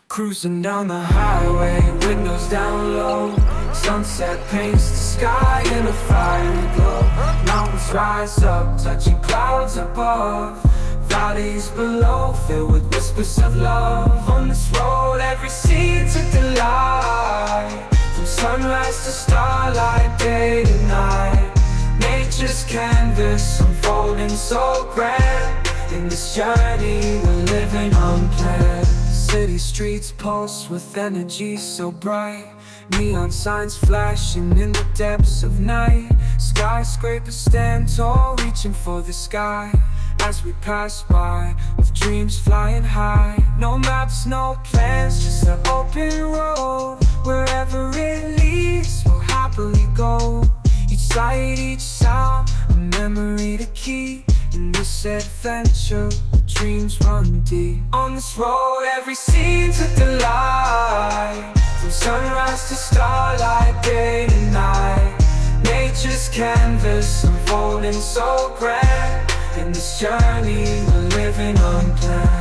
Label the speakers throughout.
Speaker 1: Cruising down the highway, windows down low. Sunset paints the sky in a fiery glow. Mountains rise up, touching clouds above. Valleys below, filled with whispers of love. On this road, every scene's a delight. From sunrise to starlight, day to night. Nature's canvas unfolding so grand. In this journey, we're living unplanned. City streets pulse with energy so bright. Neon signs flashing in the depths of night. Skyscrapers stand tall, reaching for the sky. As we pass by, with dreams flying high. No maps, no plans, just an open road. Wherever it leads, we'll happily go. Each sight, each sound, a memory to keep. In this adventure, dreams run deep. On this road, every scene's a delight. From sunrise to starlight, day to night. Nature's canvas unfolding so grand. In this journey, we're living unplanned.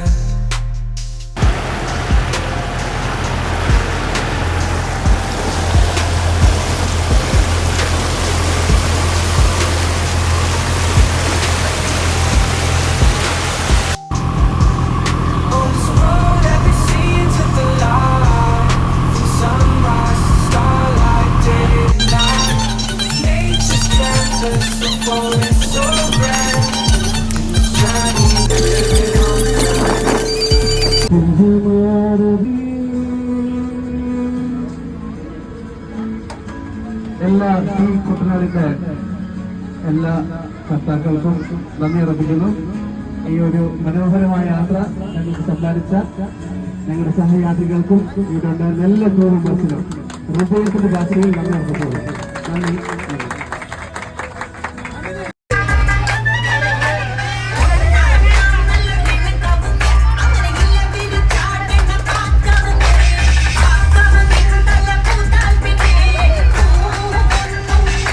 Speaker 2: എല്ലാ ഈ കുട്ടനാടിന്റെ എല്ലാ കർത്താക്കൾക്കും നന്ദി അർപ്പിക്കുന്നു. ഈ ഒരു മനോഹരമായ യാത്ര ഞങ്ങൾക്ക് സമ്മാനിച്ച ഞങ്ങളുടെ സഹയാത്രികൾക്കും ഇവിടെ ഉണ്ടായിരുന്ന എല്ലാ ടൂറിസ്റ്റ് ബസ്സിനും ഹൃദയത്തിന്റെ ഭാഷയിൽ നന്ദി അർപ്പിക്കുന്നു. നന്ദി.